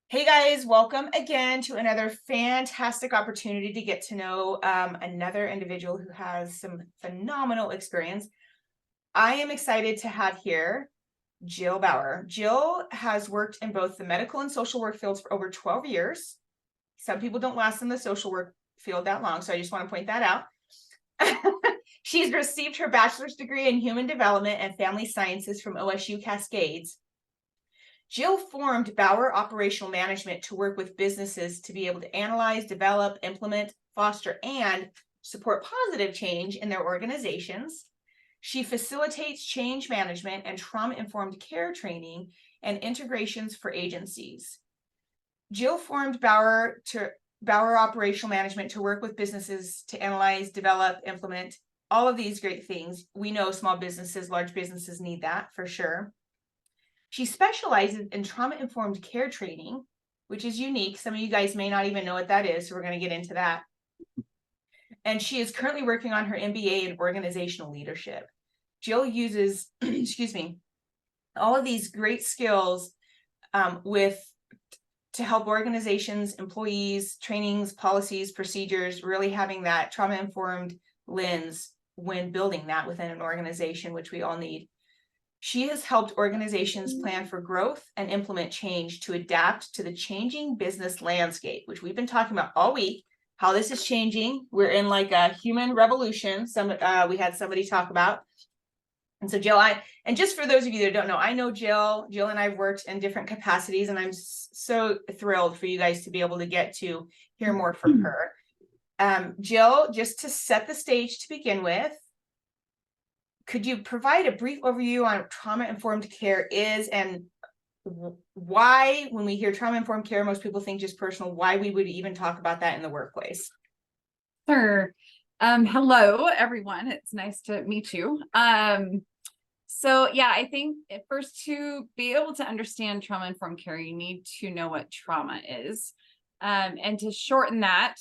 Hey guys, welcome again to another fantastic opportunity to get to know another individual who has some phenomenal experience. I am excited to have here Jill Bauer. Jill has worked in both the medical and social work fields for over 12 years. Some people don't last in the social work field that long, so I just want to point that out. She's received her bachelor's degree in human development and family sciences from OSU Cascades. Jill formed Bauer Operational Management to work with businesses to be able to analyze, develop, implement, foster, and support positive change in their organizations. She facilitates change management and trauma-informed care training and integrations for agencies. Jill formed Bauer Operational Management to work with businesses to analyze, develop, implement all of these great things. We know small businesses, large businesses need that for sure. She specializes in trauma-informed care training, which is unique. Some of you guys may not even know what that is, so we're going to get into that. And she is currently working on her MBA in organizational leadership. Jill uses, excuse me, all of these great skills to help organizations, employees, trainings, policies, procedures, really having that trauma-informed lens when building that within an organization, which we all need. She has helped organizations plan for growth and implement change to adapt to the changing business landscape, which we've been talking about all week, how this is changing. We're in like a human revolution. We had somebody talk about. And so Jill, and just for those of you that don't know, I know Jill. Jill and I've worked in different capacities, and I'm so thrilled for you guys to be able to get to hear more from her. Jill, just to set the stage to begin with, could you provide a brief overview on what trauma-informed care is and why, when we hear trauma-informed care, most people think just personal, why we would even talk about that in the workplace? Sure. Hello, everyone. It's nice to meet you. So yeah, I think first, to be able to understand trauma-informed care, you need to know what trauma is. And to shorten that,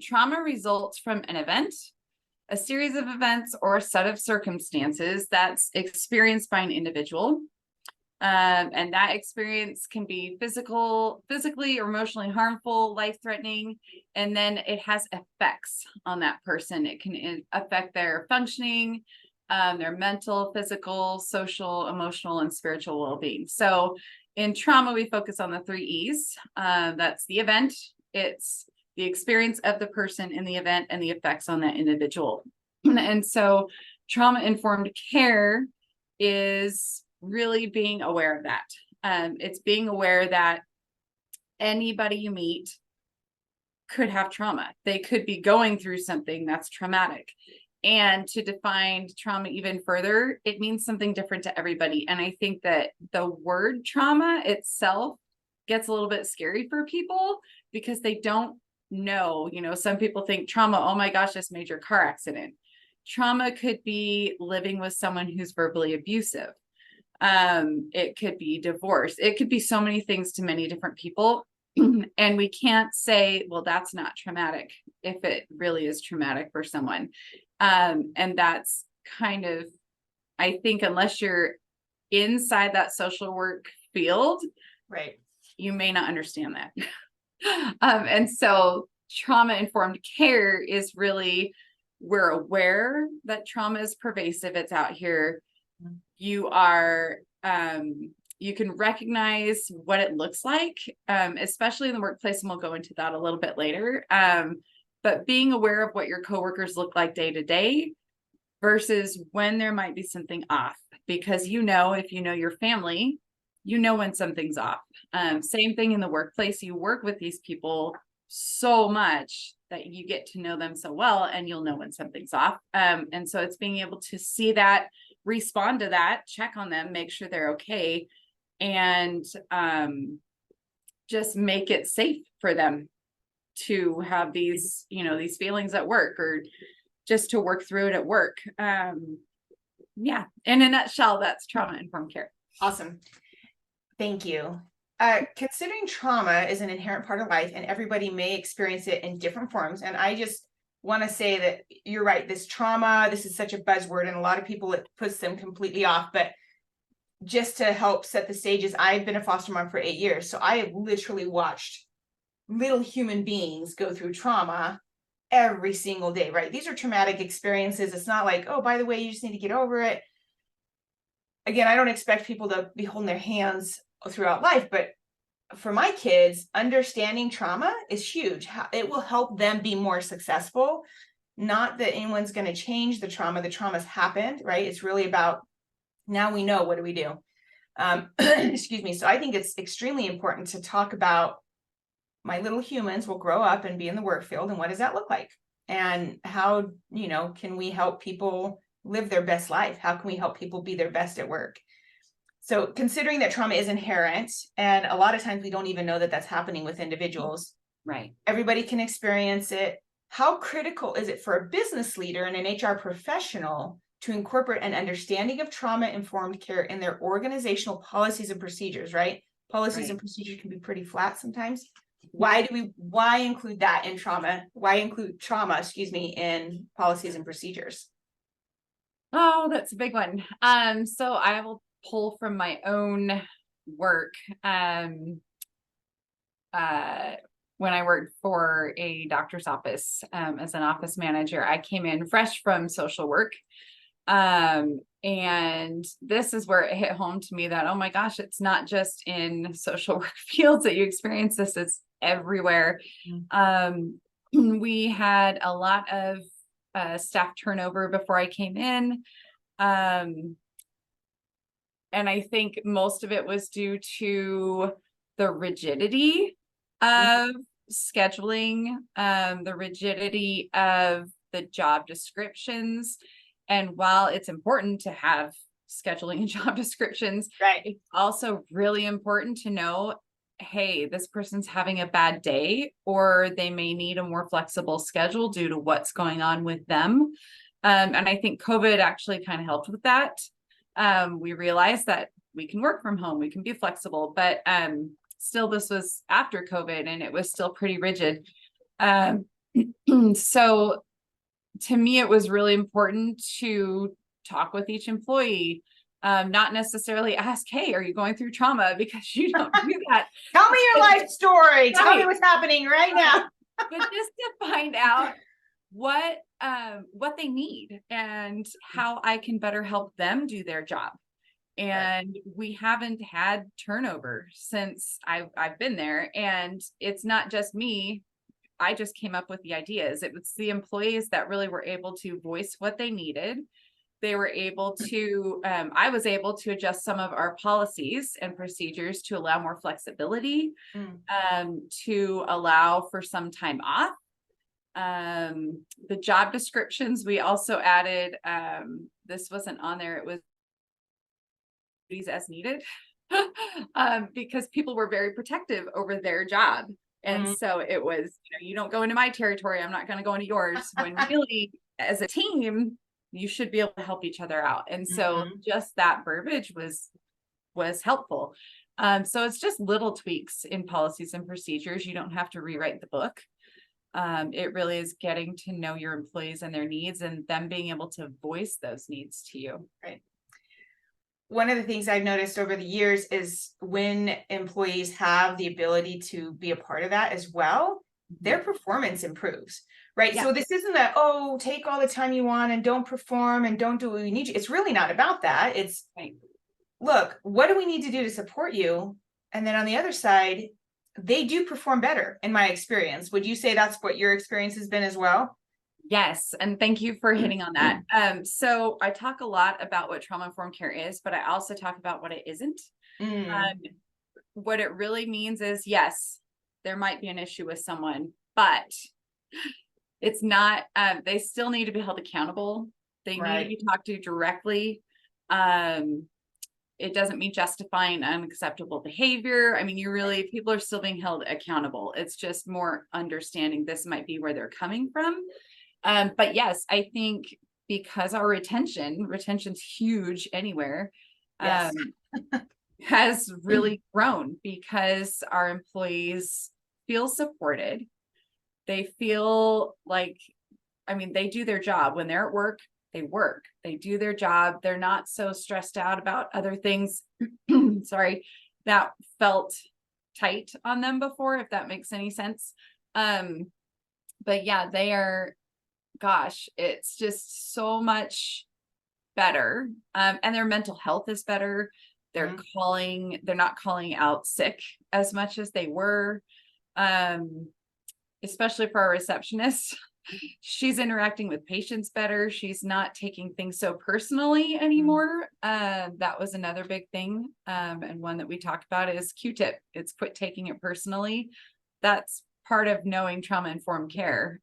trauma results from an event, a series of events, or a set of circumstances that's experienced by an individual. And that experience can be physically or emotionally harmful, life-threatening, and then it has effects on that person. It can affect their functioning, their mental, physical, social, emotional, and spiritual well-being. So in trauma, we focus on the 3 E's. That's the event, it's the experience of the person in the event, and the effects on that individual. And so trauma-informed care is really being aware of that. It's being aware that anybody you meet could have trauma. They could be going through something that's traumatic. And to define trauma even further, it means something different to everybody. And I think that the word trauma itself gets a little bit scary for people because they don't know. Some people think trauma, oh my gosh, this major car accident. Trauma could be living with someone who's verbally abusive. It could be divorce. It could be so many things to many different people. And we can't say, well, that's not traumatic if it really is traumatic for someone. And that's kind of, I think, unless you're inside that social work field, right, you may not understand that. And so trauma-informed care is really, we're aware that trauma is pervasive. It's out here. You are, you can recognize what it looks like, especially in the workplace, and we'll go into that a little bit later. But being aware of what your coworkers look like day to day versus when there might be something off, because if you know your family, when something's off. Same thing in the workplace. You work with these people so much that you get to know them so well, and you'll know when something's off. And so it's being able to see that, respond to that, check on them, make sure they're okay, and just make it safe for them to have these, these feelings at work, or just to work through it at work. Yeah, in a nutshell, that's trauma-informed care. Awesome. Thank you. Considering trauma is an inherent part of life, and everybody may experience it in different forms. And I just want to say that you're right. This trauma, this is such a buzzword, and a lot of people, it puts them completely off. But just to help set the stages, I've been a foster mom for 8 years. So I have literally watched little human beings go through trauma every single day, right? These are traumatic experiences. It's not like, oh, by the way, you just need to get over it. Again, I don't expect people to be holding their hands throughout life, but for my kids, understanding trauma is huge. It will help them be more successful. Not that anyone's going to change the trauma. The trauma's happened, right? It's really about, now we know, what do we do? Excuse me. So I think it's extremely important to talk about, my little humans will grow up and be in the work field, and what does that look like? And how, can we help people live their best life? How can we help people be their best at work? So considering that trauma is inherent, and a lot of times we don't even know that that's happening with individuals. Right. Everybody can experience it. How critical is it for a business leader and an HR professional to incorporate an understanding of trauma-informed care in their organizational policies and procedures, right? Policies and procedures can be pretty flat sometimes. Why include that in trauma? Why include trauma, in policies and procedures? Oh, that's a big one. So I will pull from my own work. When I worked for a doctor's office, as an office manager, I came in fresh from social work. And this is where it hit home to me that, oh my gosh, it's not just in social work fields that you experience this, it's everywhere. We had a lot of staff turnover before I came in. And I think most of it was due to the rigidity of scheduling, the rigidity of the job descriptions. And while it's important to have scheduling and job descriptions, right, it's also really important to know, hey, this person's having a bad day, or they may need a more flexible schedule due to what's going on with them. And I think COVID actually kind of helped with that. We realized that we can work from home, we can be flexible, but still this was after COVID and it was still pretty rigid. So to me, it was really important to talk with each employee, not necessarily ask, hey, are you going through trauma? Because you don't do that. Tell me your life story. Tell me Right. what's happening right now. But just to find out what they need and how I can better help them do their job. And we haven't had turnover since I've been there. And it's not just me. I just came up with the ideas. It was the employees that really were able to voice what they needed. They were able to, I was able to adjust some of our policies and procedures to allow more flexibility, to allow for some time off. The job descriptions, we also added, this wasn't on there, it was duties as needed, because people were very protective over their job. And so it was, you don't go into my territory, I'm not going to go into yours, when really as a team, you should be able to help each other out. And so just that verbiage was helpful. So it's just little tweaks in policies and procedures. You don't have to rewrite the book. It really is getting to know your employees and their needs and them being able to voice those needs to you. Right. One of the things I've noticed over the years is when employees have the ability to be a part of that as well, their performance improves, right? Yeah. So this isn't that, oh, take all the time you want and don't perform and don't do what we need you. It's really not about that. It's, look, what do we need to do to support you? And then on the other side, they do perform better in my experience. Would you say that's what your experience has been as well? Yes. And thank you for hitting on that. So I talk a lot about what trauma-informed care is, but I also talk about what it isn't. What it really means is, yes, there might be an issue with someone, but it's not, they still need to be held accountable. They need to be talked to directly. It doesn't mean justifying unacceptable behavior. I mean, people are still being held accountable. It's just more understanding this might be where they're coming from. But yes, I think because our retention's huge anywhere, has really grown because our employees feel supported. They feel like, they do their job when they're at work. they work, they do their job. They're not so stressed out about other things. Sorry, that felt tight on them before, if that makes any sense. But yeah, they are, gosh, it's just so much better. And their mental health is better. They're not calling out sick as much as they were. Especially for our receptionist. She's interacting with patients better. She's not taking things so personally anymore. That was another big thing. And one that we talked about is Q-tip. It's quit taking it personally. That's part of knowing trauma-informed care.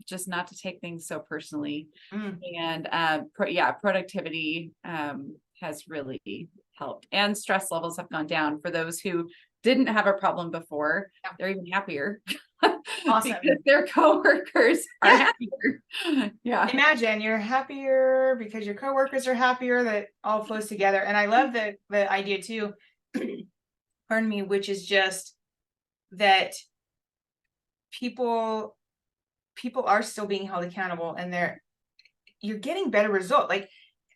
Just not to take things so personally. And productivity has really helped. And stress levels have gone down for those who didn't have a problem before. They're even happier. Awesome. Because their coworkers are happier. Yeah. Imagine you're happier because your coworkers are happier. That all flows together. And I love the idea too, pardon me, which is just that people are still being held accountable, and you're getting better results. Like,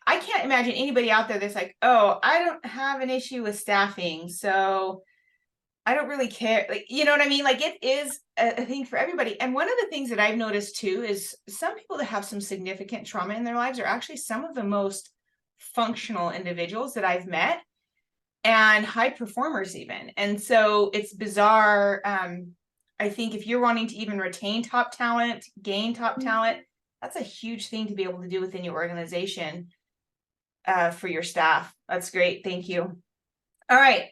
I can't imagine anybody out there that's like, oh, I don't have an issue with staffing, so I don't really care. Like, you know what I mean? Like, it is a thing for everybody. And one of the things that I've noticed too is some people that have some significant trauma in their lives are actually some of the most functional individuals that I've met, and high performers even. And so it's bizarre. I think if you're wanting to even retain top talent, gain top talent, that's a huge thing to be able to do within your organization for your staff. That's great. Thank you. All right.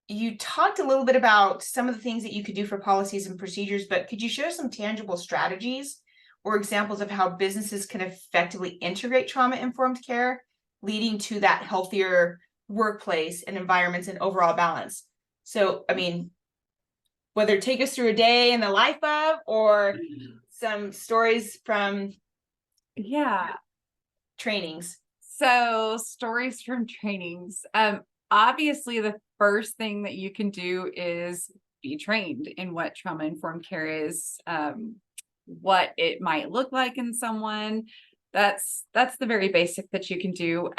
You talked a little bit about some of the things that you could do for policies and procedures, but could you share some tangible strategies or examples of how businesses can effectively integrate trauma-informed care, leading to that healthier workplace and environments and overall balance? So, I mean, whether take us through a day in the life of, or some stories from trainings. So stories from trainings. Obviously the first thing that you can do is be trained in what trauma-informed care is, what it might look like in someone. That's the very basic that you can do.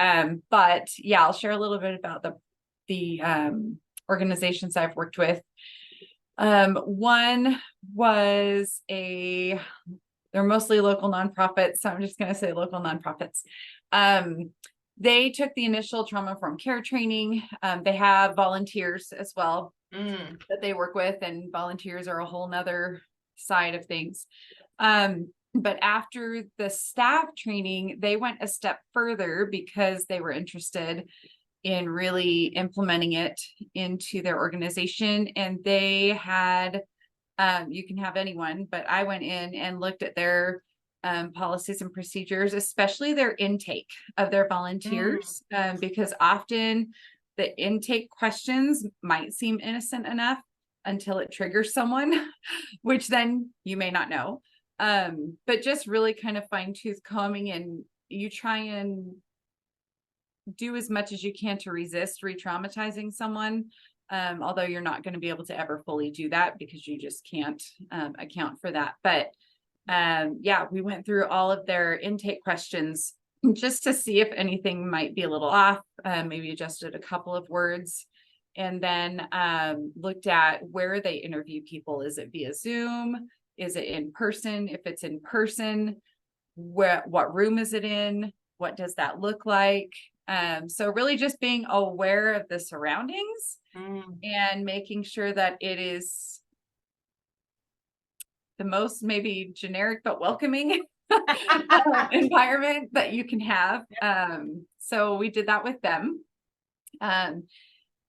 But yeah, I'll share a little bit about the organizations I've worked with. One was they're mostly local nonprofits, so I'm just going to say local nonprofits. They took the initial trauma-informed care training. They have volunteers as well that they work with, and volunteers are a whole nother side of things. But after the staff training, they went a step further because they were interested in really implementing it into their organization. And they had, you can have anyone, but I went in and looked at their policies and procedures, especially their intake of their volunteers, because often the intake questions might seem innocent enough until it triggers someone, which then you may not know. But just really kind of fine-tooth combing, and you try and do as much as you can to resist re-traumatizing someone. Although you're not going to be able to ever fully do that because you just can't account for that. But yeah, we went through all of their intake questions just to see if anything might be a little off, maybe adjusted a couple of words, and then looked at where they interview people. Is it via Zoom? Is it in person? If it's in person, what room is it in? What does that look like? So really just being aware of the surroundings and making sure that it is the most maybe generic but welcoming environment that you can have. So we did that with them.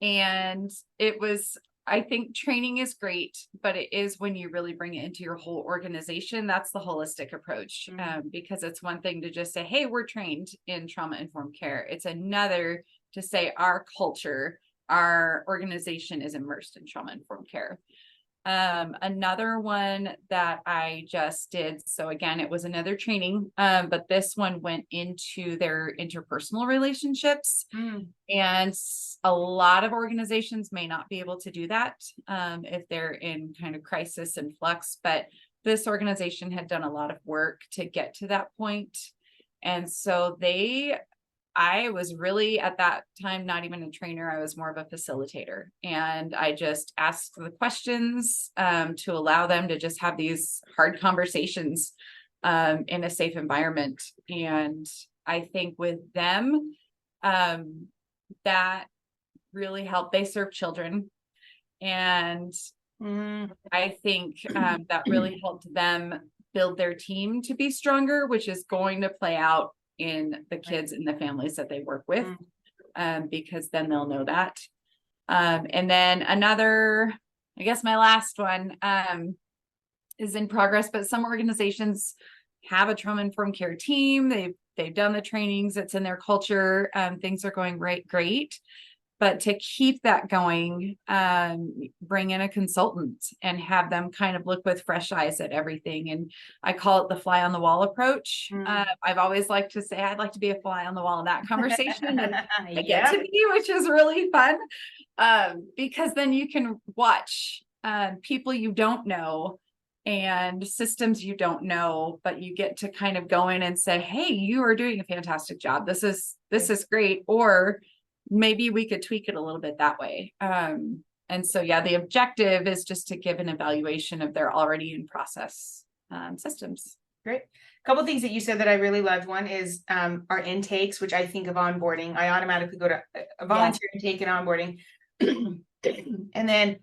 And it was, I think training is great, but it is when you really bring it into your whole organization. That's the holistic approach, because it's one thing to just say, hey, we're trained in trauma-informed care. It's another to say our culture, our organization is immersed in trauma-informed care. Another one that I just did, so again, it was another training, but this one went into their interpersonal relationships. And a lot of organizations may not be able to do that if they're in kind of crisis and flux, but this organization had done a lot of work to get to that point. And so I was really at that time, not even a trainer. I was more of a facilitator, and I just asked the questions to allow them to just have these hard conversations in a safe environment. And I think with them, that really helped. They serve children. And I think that really helped them build their team to be stronger, which is going to play out in the kids and the families that they work with, because then they'll know that. And then another, I guess my last one is in progress, but some organizations have a trauma-informed care team. They've done the trainings, it's in their culture. Things are going great. But to keep that going, bring in a consultant and have them kind of look with fresh eyes at everything. And I call it the fly on the wall approach. I've always liked to say I'd like to be a fly on the wall in that conversation. And I get to be, which is really fun, because then you can watch people you don't know and systems you don't know, but you get to kind of go in and say, hey, you are doing a fantastic job. This is great. Or maybe we could tweak it a little bit that way. And so, yeah, the objective is just to give an evaluation of their already in process systems. Great. A couple of things that you said that I really loved. One is our intakes, which I think of onboarding. I automatically go to a volunteer intake and onboarding. And then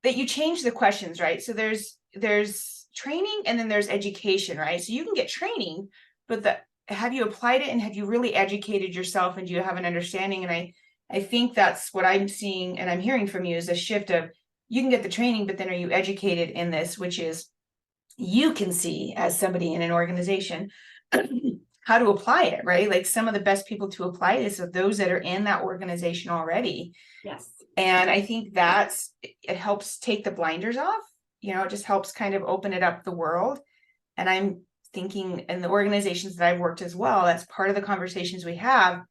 that you change the questions, right? So there's training and then there's education, right? So you can get training, but have you applied it and have you really educated yourself, and do you have an understanding? And I think that's what I'm seeing and I'm hearing from you is a shift of you can get the training, but then are you educated in this, which is you can see as somebody in an organization how to apply it, right? Like some of the best people to apply this are those that are in that organization already. Yes. And I think it helps take the blinders off, it just helps kind of open it up the world. And I'm thinking in the organizations that I've worked as well, that's part of the conversations we have,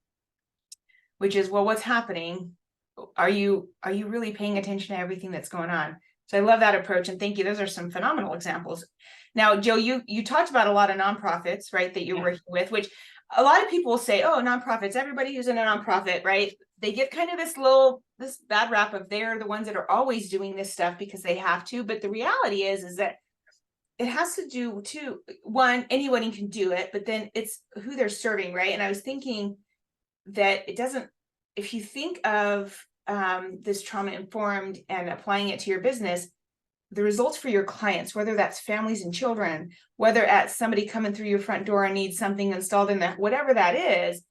which is, well, what's happening? Are you really paying attention to everything that's going on? So I love that approach, and thank you. Those are some phenomenal examples. Now, Joe, you talked about a lot of nonprofits, right, that you're working with, which a lot of people will say, oh, nonprofits, everybody who's in a nonprofit, right? They get kind of this bad rap of they're the ones that are always doing this stuff because they have to. But the reality is that it has to do too, one, anybody can do it, but then it's who they're serving, right? And I was thinking that if you think of this trauma informed and applying it to your business, the results for your clients, whether that's families and children, whether it's somebody coming through your front door and needs something installed in there, whatever that is,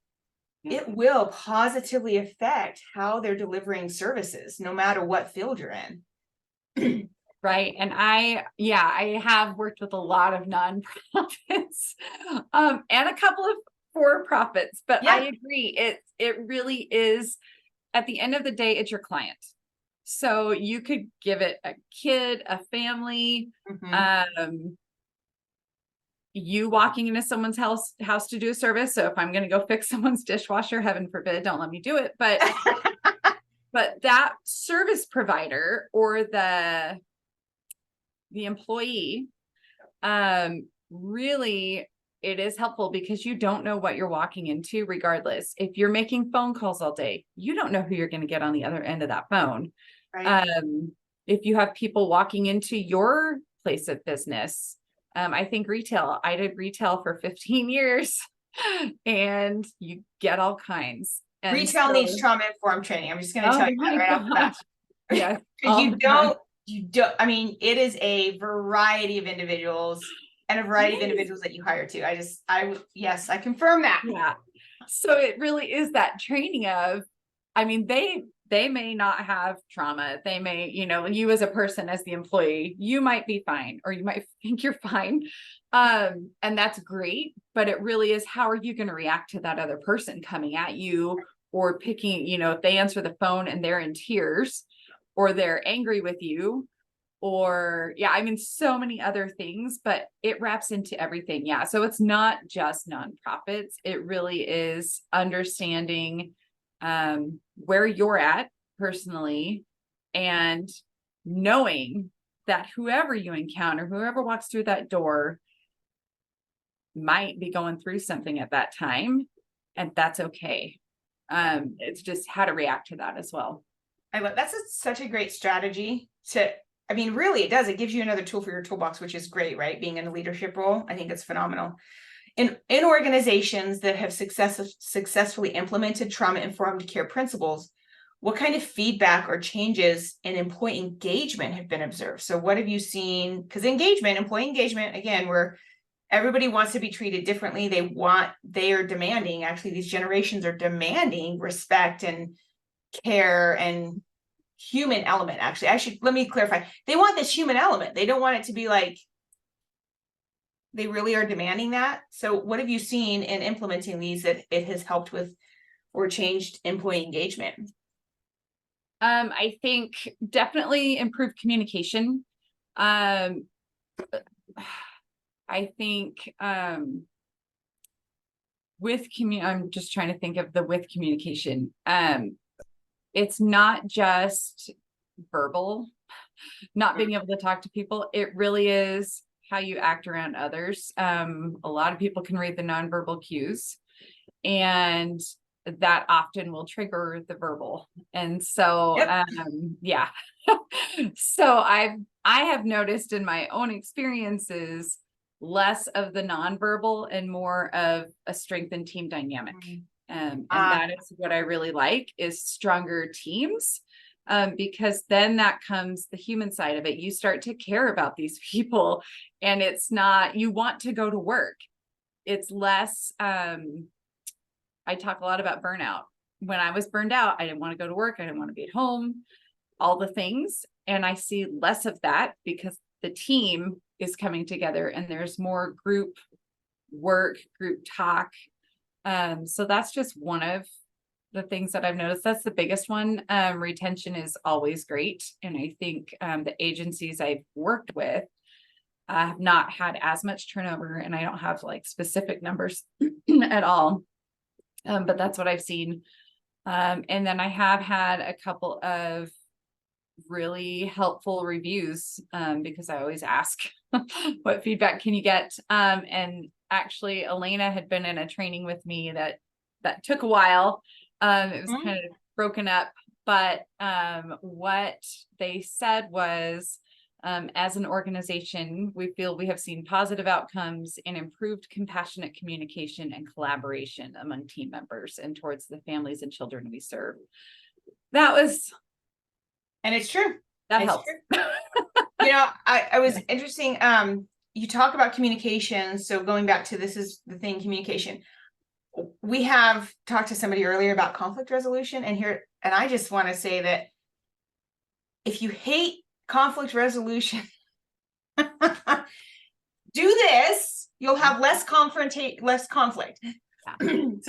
it will positively affect how they're delivering services, no matter what field you're in. Right. And I have worked with a lot of nonprofits and a couple of for-profits, but I agree. It really is, at the end of the day, it's your client. So you could give it a kid, a family, you walking into someone's house to do a service. So if I'm going to go fix someone's dishwasher, heaven forbid, don't let me do it. But but that service provider or the employee, really, it is helpful because you don't know what you're walking into regardless. If you're making phone calls all day, you don't know who you're going to get on the other end of that phone. Right. If you have people walking into your place of business, I think I did retail for 15 years and you get all kinds. And retail needs trauma-informed training. I'm just going to tell you that right off the bat. Yeah. You don't, I mean, it is a variety of individuals and a variety of individuals that you hire to. Yes, I confirm that. Yeah. So it really is that training of, I mean, they may not have trauma. They may, you as a person, as the employee, you might be fine, or you might think you're fine. And that's great, but it really is, how are you going to react to that other person coming at you or picking, if they answer the phone and they're in tears or they're angry with you, or so many other things, but it wraps into everything. Yeah. So it's not just nonprofits. It really is understanding where you're at personally and knowing that whoever you encounter, whoever walks through that door, might be going through something at that time, and that's okay. It's just how to react to that as well. I love that's such a great strategy to, I mean, really, it does. It gives you another tool for your toolbox, which is great, right? Being in a leadership role, I think it's phenomenal. In organizations that have successfully implemented trauma-informed care principles, what kind of feedback or changes in employee engagement have been observed? So what have you seen? Because employee engagement, again, where everybody wants to be treated differently. They are demanding, actually, these generations are demanding respect and care and human element. Actually, let me clarify. They want this human element. They don't want it to be like, they really are demanding that. So what have you seen in implementing these that it has helped with or changed employee engagement? I think definitely improved communication. I think I'm just trying to think of the with communication. It's not just verbal, not being able to talk to people. It really is how you act around others. A lot of people can read the nonverbal cues, and that often will trigger the verbal. And so, Yep. yeah. So I have noticed in my own experiences less of the nonverbal and more of a strengthened team dynamic. And that is what I really like, is stronger teams. Because then that comes the human side of it. You start to care about these people, and it's not, you want to go to work. It's less, I talk a lot about burnout. When I was burned out, I didn't want to go to work. I didn't want to be at home, all the things. And I see less of that because the team is coming together and there's more group work, group talk. So that's just one of the things that I've noticed. That's the biggest one. Retention is always great. And I think the agencies I've worked with have not had as much turnover, and I don't have like specific numbers at all. But that's what I've seen. And then I have had a couple of really helpful reviews, because I always ask what feedback can you get. And actually Elena had been in a training with me that took a while. It was kind of broken up, but what they said was, as an organization, we feel we have seen positive outcomes in improved compassionate communication and collaboration among team members and towards the families and children we serve. That was, and it's true. that It's helps. true. I was interesting. You talk about communication. So going back to, this is the thing, communication. We have talked to somebody earlier about conflict resolution, and I just want to say that if you hate conflict resolution, do this, you'll have less conflict. So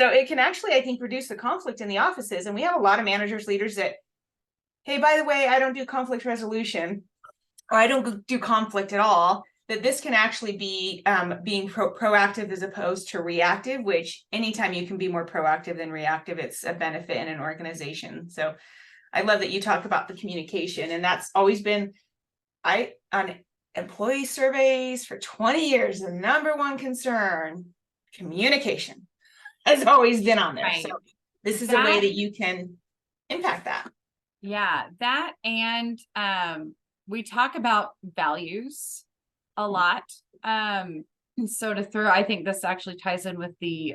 it can actually, I think, reduce the conflict in the offices. And we have a lot of managers, leaders that, hey, by the way, I don't do conflict resolution, or I don't do conflict at all. That this can actually be being proactive as opposed to reactive, which anytime you can be more proactive than reactive, it's a benefit in an organization. So I love that you talk about the communication, and that's always been, on employee surveys for 20 years, the number one concern, communication, has always been on there. Right. So this is a way that you can impact that. Yeah, that, and we talk about values a lot. And so I think this actually ties in with the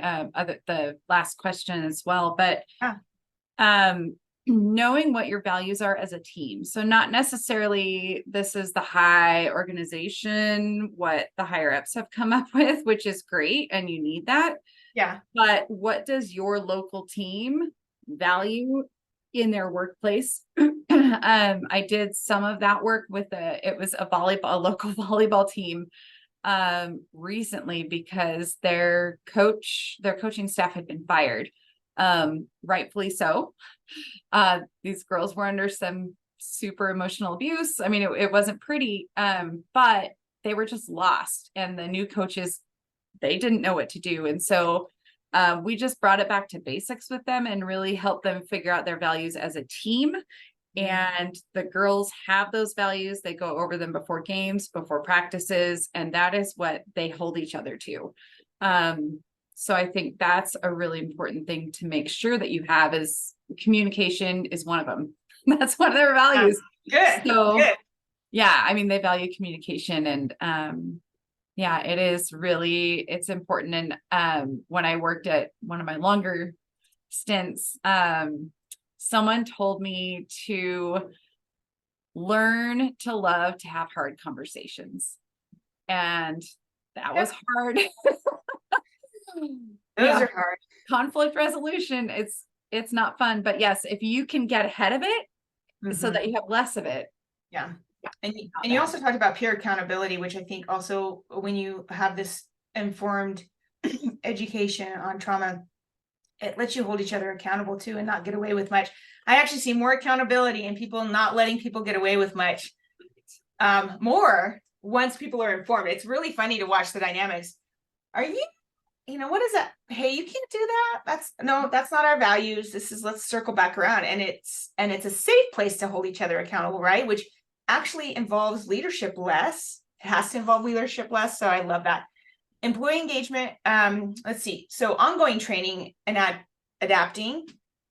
last question as well, but knowing what your values are as a team. So not necessarily this is the high organization, what the higher ups have come up with, which is great, and you need that. Yeah. But what does your local team value in their workplace? I did some of that work with a local volleyball team recently, because their coaching staff had been fired, rightfully so. These girls were under some super emotional abuse. I mean, it wasn't pretty, but they were just lost, and the new coaches, they didn't know what to do. And so we just brought it back to basics with them and really helped them figure out their values as a team. And the girls have those values. They go over them before games, before practices, and that is what they hold each other to. So I think that's a really important thing to make sure that you have is communication is one of them. That's one of their values. Good. So Good. yeah, I mean, they value communication and, yeah, it is really, it's important. And, when I worked at one of my longer stints, someone told me to learn to love to have hard conversations. And that was hard. Those Yeah, are hard. conflict resolution, it's not fun, but yes, if you can get ahead of it so Mhm. that you have less of it. Yeah. And not you bad. also talked about peer accountability, which I think also when you have this informed education on trauma, it lets you hold each other accountable too and not get away with much. I actually see more accountability in people not letting people get away with much. More once people are informed. It's really funny to watch the dynamics. Are you, what is that? Hey, you can't do that. That's not our values. Let's circle back around. And it's a safe place to hold each other accountable, right? Which actually involves leadership less. It has to involve leadership less. So I love that. Employee engagement. Let's see. So ongoing training and adapting,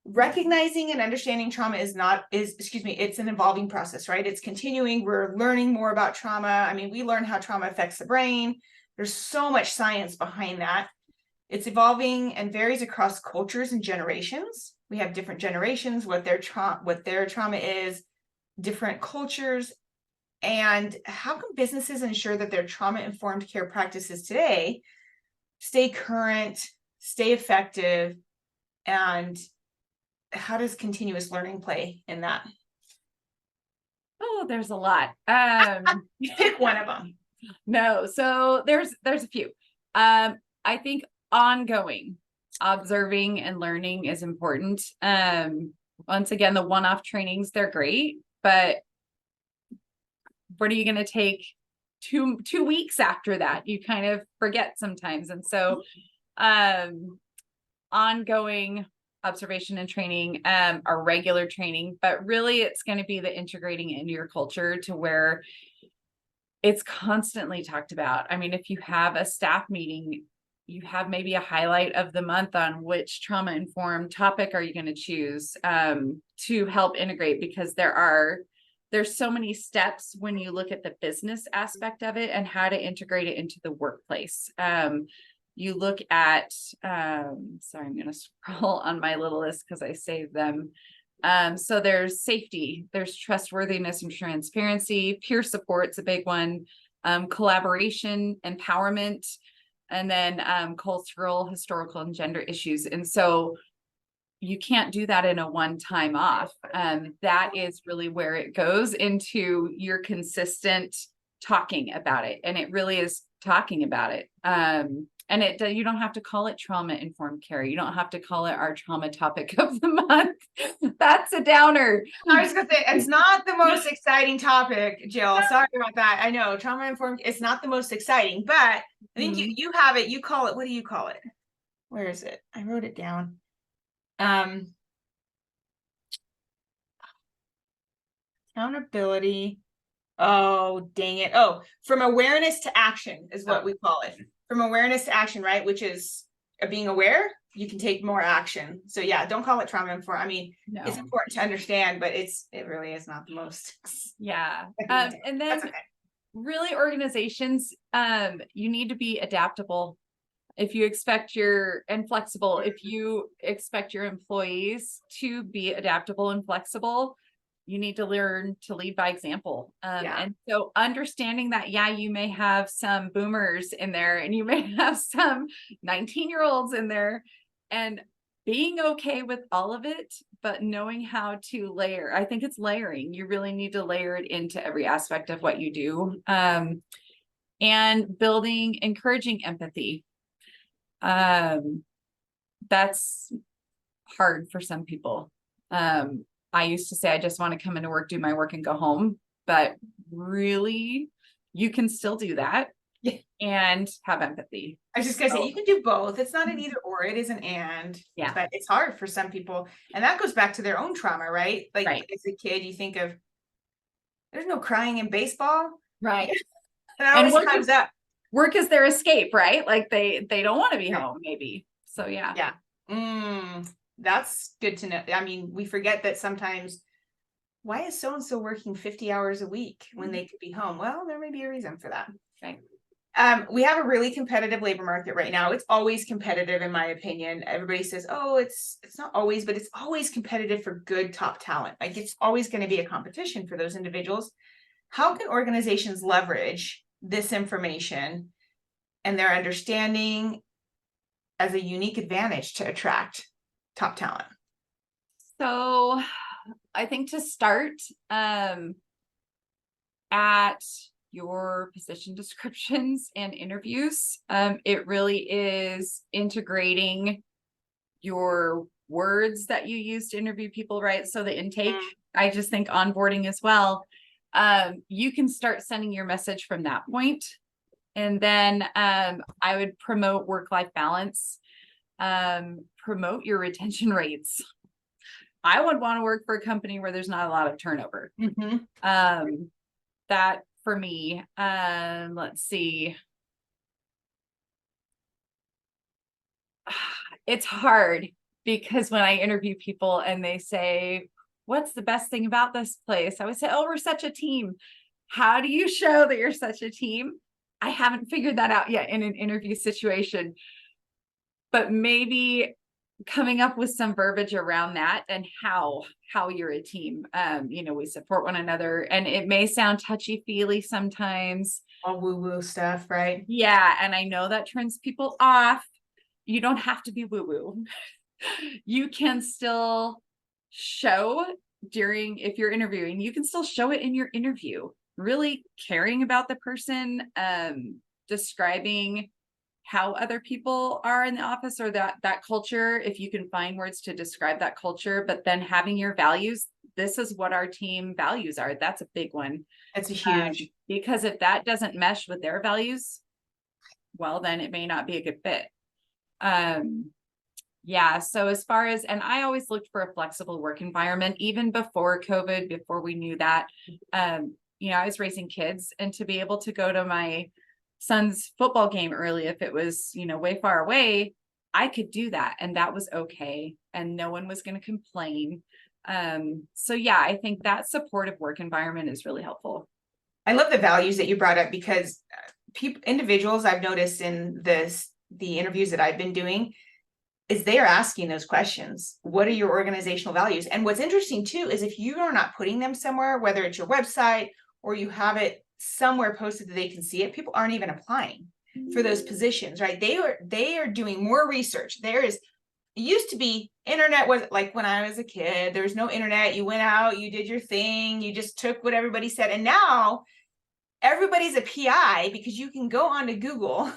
recognizing and understanding trauma it's an evolving process, right? It's continuing. We're learning more about trauma. I mean, we learn how trauma affects the brain. There's so much science behind that. It's evolving and varies across cultures and generations. We have different generations, what their trauma is, different cultures. And how can businesses ensure that their trauma-informed care practices today stay current, stay effective, and how does continuous learning play in that? Oh, there's a lot. Pick one of them. No, so there's a few. I think ongoing observing and learning is important. Once again, the one-off trainings, they're great, but what are you going to take 2 weeks after that? You kind of forget sometimes. And so, ongoing observation and training, are regular training, but really it's going to be the integrating into your culture to where it's constantly talked about. I mean, if you have a staff meeting, you have maybe a highlight of the month on which trauma informed topic are you going to choose, to help integrate, because there's so many steps when you look at the business aspect of it and how to integrate it into the workplace. You look at, sorry, I'm going to scroll on my little list because I saved them. So there's safety, there's trustworthiness and transparency, peer support's a big one, collaboration, empowerment, and then cultural, historical, and gender issues. And so you can't do that in a one-time off. That is really where it goes into your consistent talking about it. And it really is talking about it. And you don't have to call it trauma-informed care. You don't have to call it our trauma topic of the month. That's a downer. I was gonna say, it's not the most exciting topic, Jill. Sorry about that. I know trauma-informed, it's not the most exciting, but I think you have it. You call it, what do you call it? Where is it? I wrote it down. Accountability. Oh, dang it. Oh, from awareness to action is what we call it. From awareness to action, right? Which is being aware, you can take more action. So yeah, don't call it trauma informed. I mean, it's important to understand, but it really is not the most. Yeah. And then really organizations, you need to be adaptable. If you expect and flexible, if you expect your employees to be adaptable and flexible, you need to learn to lead by example. And so understanding that, you may have some boomers in there and you may have some 19-year-olds in there, and being okay with all of it, but knowing how to layer. I think it's layering. You really need to layer it into every aspect of what you do. And encouraging empathy. That's hard for some people. I used to say, I just want to come into work, do my work, and go home. But really, you can still do that and have empathy. I was just gonna say, you can do both. It's not an either or, it is an and. Yeah. But it's hard for some people. And that goes back to their own trauma, right? Like as a kid, you think of, there's no crying in baseball. Right. That always comes up. work is their escape, right? Like they don't want to be home, maybe. So yeah. Yeah. That's good to know. I mean, we forget that sometimes, why is so-and-so working 50 hours a week when they could be home? Well, there may be a reason for that. Right. We have a really competitive labor market right now. It's always competitive, in my opinion. Everybody says, oh, it's not always, but it's always competitive for good top talent. Like it's always going to be a competition for those individuals. How can organizations leverage this information and their understanding as a unique advantage to attract top talent? So I think to start, at your position descriptions and interviews, it really is integrating your words that you use to interview people, right? So the intake, I just think onboarding as well. You can start sending your message from that point. And then I would promote work-life balance, promote your retention rates. I would want to work for a company where there's not a lot of turnover. That for me, let's see. It's hard because when I interview people and they say, what's the best thing about this place? I would say, oh, we're such a team. How do you show that you're such a team? I haven't figured that out yet in an interview situation, but maybe coming up with some verbiage around that and how you're a team. We support one another, and it may sound touchy-feely sometimes. All woo-woo stuff, right? Yeah, and I know that turns people off. You don't have to be woo-woo. You can still show if you're interviewing, you can still show it in your interview, really caring about the person, describing how other people are in the office or that culture, if you can find words to describe that culture, but then having your values. This is what our team values are. That's a big one. That's a huge, because if that doesn't mesh with their values, well, then it may not be a good fit. Yeah. So as far as, and I always looked for a flexible work environment, even before COVID, before we knew that, I was raising kids, and to be able to go to my son's football game early, if it was, way far away, I could do that. And that was okay. And no one was going to complain. So yeah, I think that supportive work environment is really helpful. I love the values that you brought up, because individuals I've noticed in the interviews that I've been doing is they are asking those questions. What are your organizational values? And what's interesting too, is if you are not putting them somewhere, whether it's your website or you have it somewhere posted that they can see it, people aren't even applying for those positions, right? They are doing more research. It used to be, internet was like when I was a kid, there was no internet. You went out, you did your thing, you just took what everybody said. And now everybody's a PI, because you can go onto Google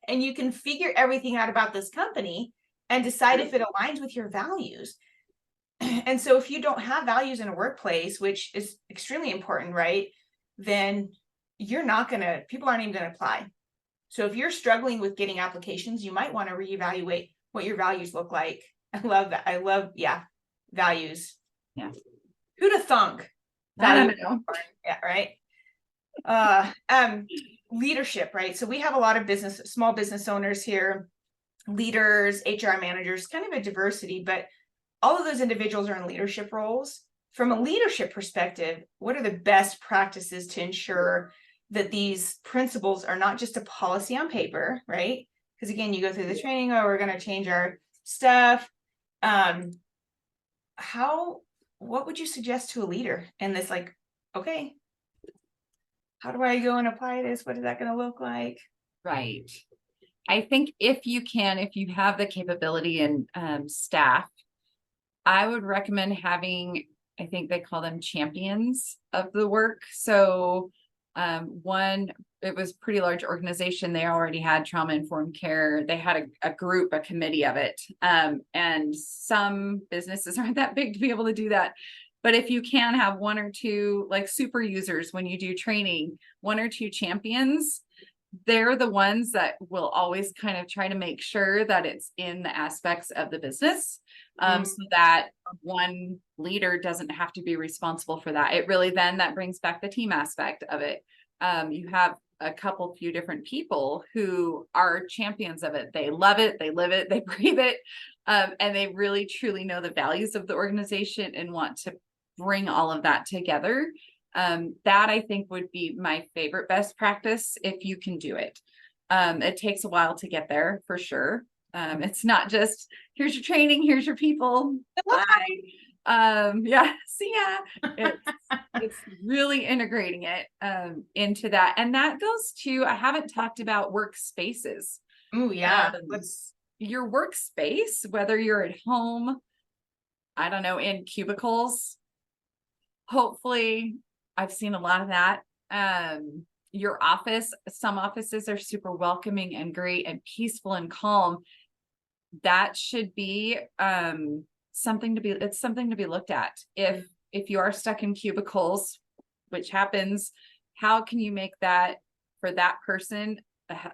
and you can figure everything out about this company and decide if it aligns with your values. And so if you don't have values in a workplace, which is extremely important, right, then people aren't even going to apply. So if you're struggling with getting applications, you might want to reevaluate what your values look like. I love that. Values. Yeah. Who'd have thunk? I don't know. Yeah, right. Leadership, right? So we have a lot of small business owners here, leaders, HR managers, kind of a diversity, but all of those individuals are in leadership roles. From a leadership perspective, what are the best practices to ensure that these principles are not just a policy on paper, right? Because again, you go through the training, oh, we're going to change our stuff. What would you suggest to a leader in this, like, okay, how do I go and apply this? What is that going to look like? Right. I think if you have the capability and staff, I would recommend having, I think they call them champions of the work. So it was a pretty large organization. They already had trauma-informed care. They had a committee of it. And some businesses aren't that big to be able to do that. But if you can have one or two, like super users, when you do training, one or two champions, they're the ones that will always kind of try to make sure that it's in the aspects of the business, so that one leader doesn't have to be responsible for that. It really, then that brings back the team aspect of it. You have a few different people who are champions of it. They love it, they live it, they breathe it, and they really truly know the values of the organization and want to bring all of that together. That I think would be my favorite best practice if you can do it. It takes a while to get there for sure. It's not just here's your training, here's your people, bye. Yeah, see ya. It's really integrating it into that. And that goes to, I haven't talked about workspaces. Oh yeah. Your workspace, whether you're at home, I don't know, in cubicles, hopefully I've seen a lot of that. Your office, some offices are super welcoming and great and peaceful and calm. That should be something to be looked at. If you are stuck in cubicles, which happens, how can you make that for that person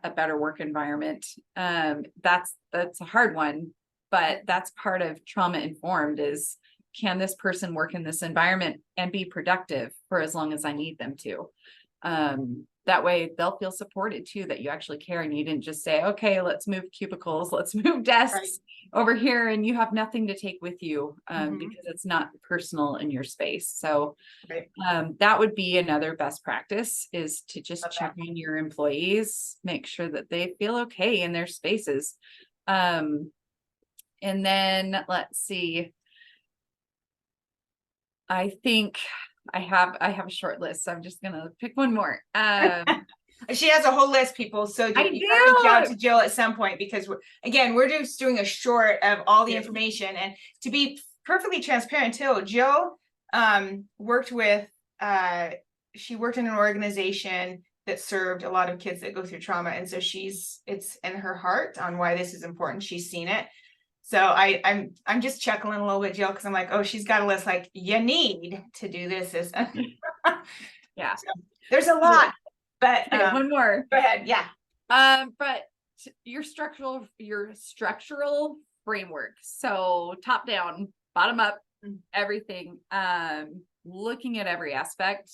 a better work environment? That's a hard one, but that's part of trauma informed is, can this person work in this environment and be productive for as long as I need them to? That way they'll feel supported too, that you actually care and you didn't just say, okay, let's move cubicles, let's move desks over here, and you have nothing to take with you because it's not personal in your space. So that would be another best practice, is to just check on your employees, make sure that they feel okay in their spaces. And then let's see. I think I have a short list, so I'm just gonna pick one more. She has a whole list, people. So you gotta reach out to Jill at some point, because we're just doing a short of all the information. And to be perfectly transparent too, Jill worked with she worked in an organization that served a lot of kids that go through trauma, and so it's in her heart on why this is important. She's seen it. So I'm just chuckling a little bit, Jill, because I'm like, oh, she's got a list like you need to do this. Yeah, so there's a lot, but one more. Go ahead. Yeah. But your structural framework. So top down, bottom up, everything. Looking at every aspect,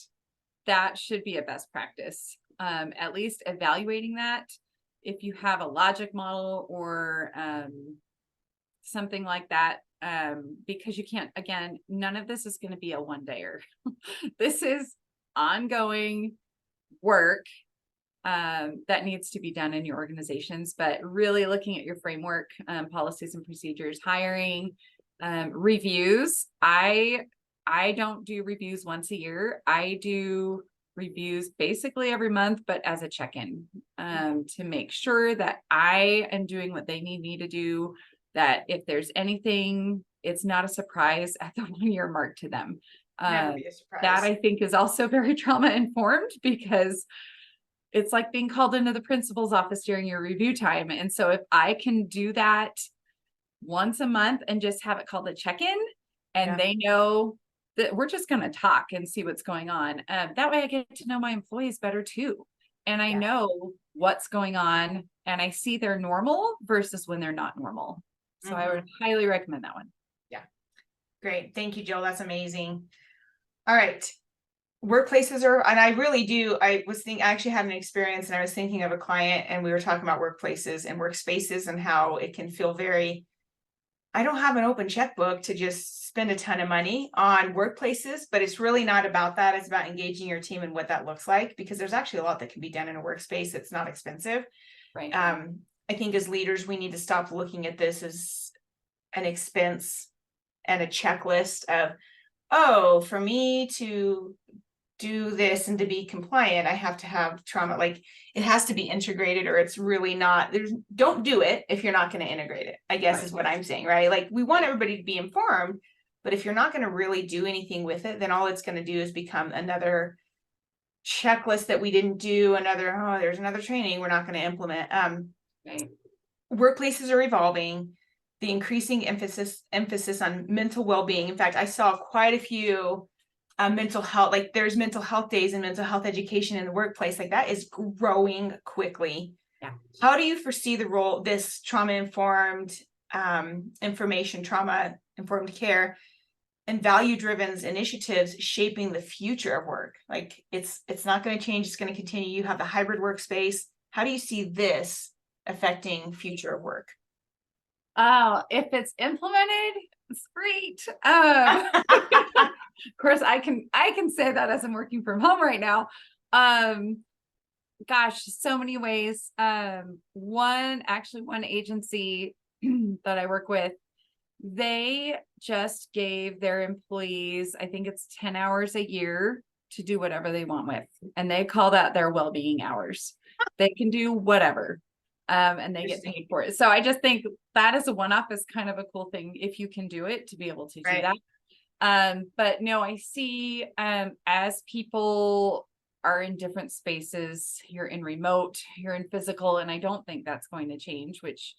that should be a best practice. At least evaluating that. If you have a logic model or something like that, because you can't, again, none of this is going to be a one-dayer. This is ongoing work that needs to be done in your organizations, but really looking at your framework, policies and procedures, hiring, reviews. I don't do reviews once a year. I do reviews basically every month, but as a check-in, to make sure that I am doing what they need me to do, that if there's anything, it's not a surprise at the 1-year mark to them. Never be a surprise. That I think is also very trauma informed, because it's like being called into the principal's office during your review time. And so if I can do that once a month and just have it called a check-in, and they know that we're just going to talk and see what's going on. That way I get to know my employees better too. And I know what's going on, and I see they're normal versus when they're not normal. So I would highly recommend that one. Yeah. Great. Thank you, Jill. That's amazing. All right. Workplaces are, and I really do, I actually had an experience, and I was thinking of a client, and we were talking about workplaces and workspaces and how it can feel I don't have an open checkbook to just spend a ton of money on workplaces, but it's really not about that. It's about engaging your team and what that looks like, because there's actually a lot that can be done in a workspace. It's not expensive. Right. I think as leaders, we need to stop looking at this as an expense and a checklist of, oh, for me to do this and to be compliant, I have to have trauma. Like, it has to be integrated, or it's really not. Don't do it if you're not going to integrate it, I guess is what I'm saying, right? Like, we want everybody to be informed, but if you're not going to really do anything with it, then all it's going to do is become another checklist that we didn't do, there's another training we're not going to implement. Workplaces are evolving. The increasing emphasis on mental well-being. In fact, I saw quite a few mental health, like there's mental health days and mental health education in the workplace. Like, that is growing quickly. Yeah. How do you foresee the role, this trauma informed care and value-driven initiatives shaping the future of work. Like it's not going to change, it's going to continue. You have the hybrid workspace. How do you see this affecting future of work? Oh, if it's implemented, it's great. Of course, I can say that as I'm working from home right now. Gosh, so many ways. One agency that I work with, they just gave their employees, I think it's 10 hours a year to do whatever they want with. And they call that their well-being hours. They can do whatever. And they get paid for it. So I just think that is a one-off, is kind of a cool thing if you can do it, to be able to do that. But no, I see as people are in different spaces, you're in remote, you're in physical, and I don't think that's going to change, which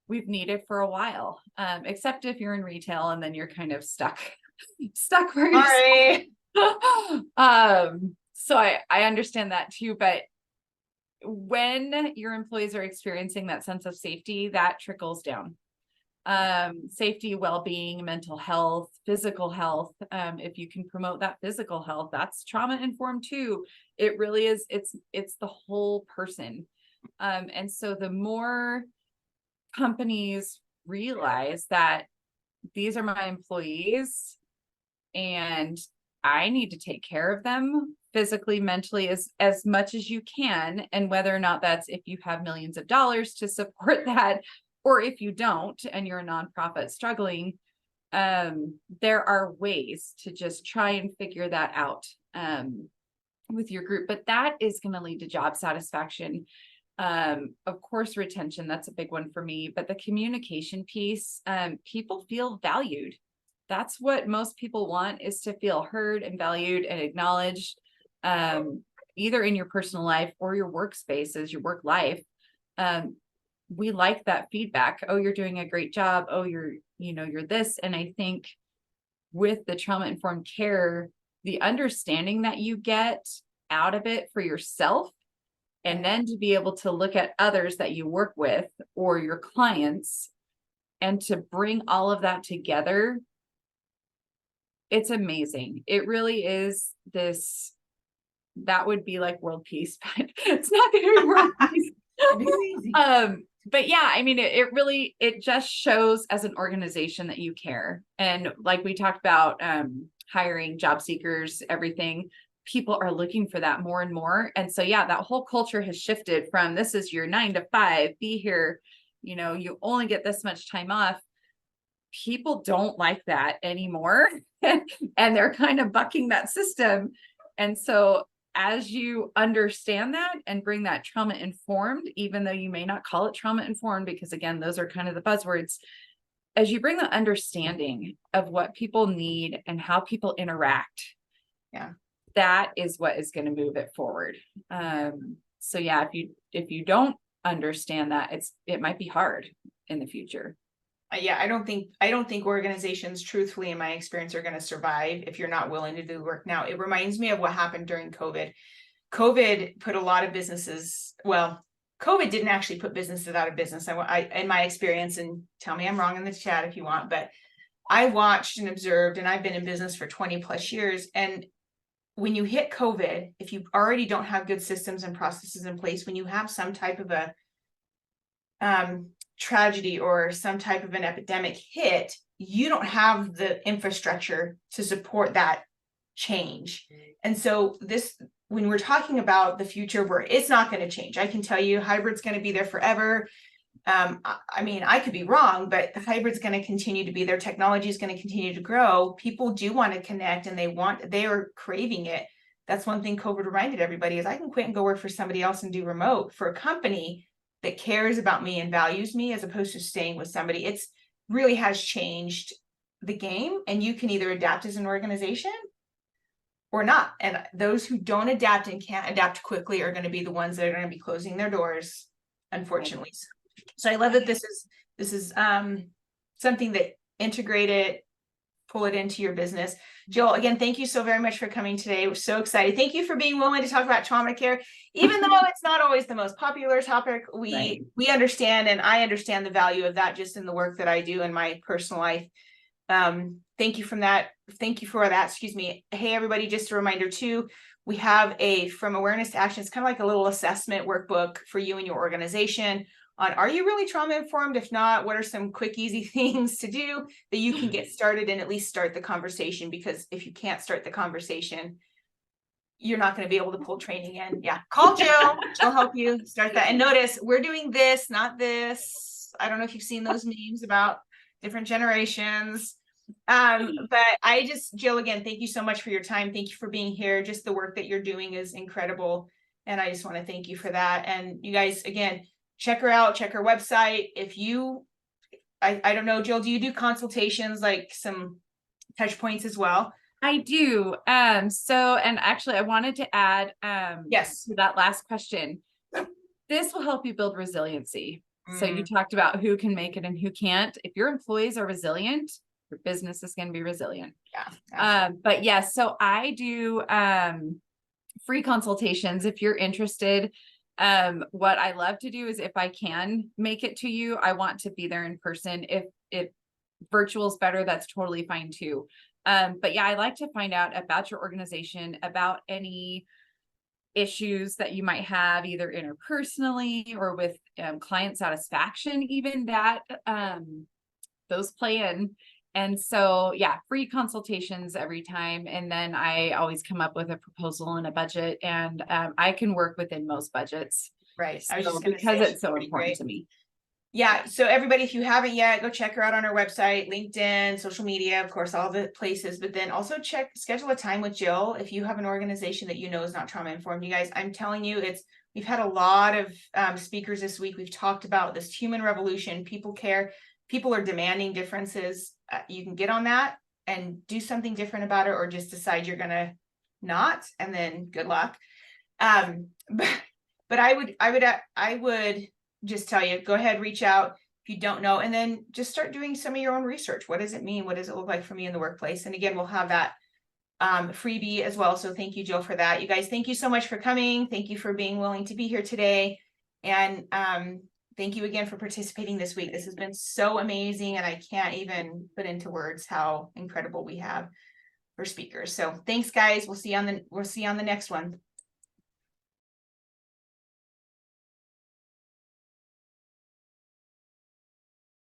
we've needed for a while, except if you're in retail and then you're kind of stuck where you're so I understand that too, but when your employees are experiencing that sense of safety, that trickles down. Safety, well-being, mental health, physical health. If you can promote that physical health, that's trauma informed too. It really is. It's the whole person. And so the more companies realize that these are my employees and I need to take care of them physically, mentally, as much as you can. And whether or not that's if you have millions of dollars to support that, or if you don't, and you're a nonprofit struggling, there are ways to just try and figure that out with your group. But that is going to lead to job satisfaction. Of course, retention, that's a big one for me, but the communication piece, people feel valued. That's what most people want, is to feel heard and valued and acknowledged, either in your personal life or your workspaces, your work life. We like that feedback. Oh, you're doing a great job. Oh, you're this. And I think with the trauma-informed care, the understanding that you get out of it for yourself, and then to be able to look at others that you work with or your clients, and to bring all of that together, it's amazing. It really is that would be like world peace, but it's not going to be world peace. But yeah, I mean, it just shows as an organization that you care. And like we talked about, hiring job seekers, everything, people are looking for that more and more. And so, yeah, that whole culture has shifted from, this is your 9 to 5, be here, you only get this much time off. People don't like that anymore. And they're kind of bucking that system. And so as you understand that and bring that trauma informed, even though you may not call it trauma informed, because again, those are kind of the buzzwords, as you bring the understanding of what people need and how people interact, that is what is going to move it forward. So yeah, if you don't understand that, it might be hard in the future. Yeah, I don't think organizations, truthfully, in my experience, are going to survive if you're not willing to do the work. Now, it reminds me of what happened during COVID. COVID put a lot of businesses, well, COVID didn't actually put businesses out of business. I in my experience, and tell me I'm wrong in the chat if you want, but I watched and observed, and I've been in business for 20 plus years. And when you hit COVID, if you already don't have good systems and processes in place, when you have some type of a tragedy or some type of an epidemic hit, you don't have the infrastructure to support that change. And so when we're talking about the future, where it's not going to change, I can tell you hybrid's going to be there forever. I mean, I could be wrong, but the hybrid's going to continue to be there. Technology is going to continue to grow. People do want to connect, and they are craving it. That's one thing COVID reminded everybody, is I can quit and go work for somebody else and do remote for a company that cares about me and values me, as opposed to staying with somebody. It's really has changed the game, and you can either adapt as an organization or not. And those who don't adapt and can't adapt quickly are going to be the ones that are going to be closing their doors, unfortunately. So I love that this is something that integrate it, pull it into your business. Jill, again, thank you so very much for coming today. We're so excited. Thank you for being willing to talk about trauma care. Even though it's not always the most popular topic, we understand, and I understand the value of that just in the work that I do in my personal life. Thank you Thank you for that. Excuse me. Hey, everybody, just a reminder too, we have a From Awareness to Action. It's kind of like a little assessment workbook for you and your organization on, are you really trauma informed? If not, what are some quick, easy things to do that you can get started and at least start the conversation? Because if you can't start the conversation, you're not going to be able to pull training in. Yeah. Call Jill. She'll help you start that. And notice we're doing this, not this. I don't know if you've seen those memes about different generations. But Jill, again, thank you so much for your time. Thank you for being here. Just the work that you're doing is incredible. And I just want to thank you for that. And you guys, again, check her out, check her website. If you, I don't know, Jill, do you do consultations, like some touch points as well? I do. So, and actually I wanted to add, Yes, to that last question, this will help you build resiliency. So you Mm. talked about who can make it and who can't. If your employees are resilient, your business is going to be resilient. Yeah. But yes, so I do, free consultations if you're interested. What I love to do is, if I can make it to you, I want to be there in person. If virtual is better, that's totally fine too. But yeah, I like to find out about your organization, about any issues that you might have either interpersonally or with client satisfaction, even that those play in. And so, yeah, free consultations every time. And then I always come up with a proposal and a budget, and I can work within most budgets. Right. I was So, just going to because say, it's so important to me. Yeah. So everybody, if you haven't yet, go check her out on her website, LinkedIn, social media, of course, all the places, but then also schedule a time with Jill. If you have an organization that you know is not trauma informed, you guys, I'm telling you, we've had a lot of speakers this week. We've talked about this human revolution. People care. People are demanding differences. You can get on that and do something different about it, or just decide you're going to not, and then good luck. But I would just tell you, go ahead, reach out if you don't know, and then just start doing some of your own research. What does it mean? What does it look like for me in the workplace? And again, we'll have that freebie as well. So thank you, Jill, for that. You guys, thank you so much for coming. Thank you for being willing to be here today. And thank you again for participating this week. This has been so amazing, and I can't even put into words how incredible we have for speakers. So thanks, guys. We'll see you on the next one.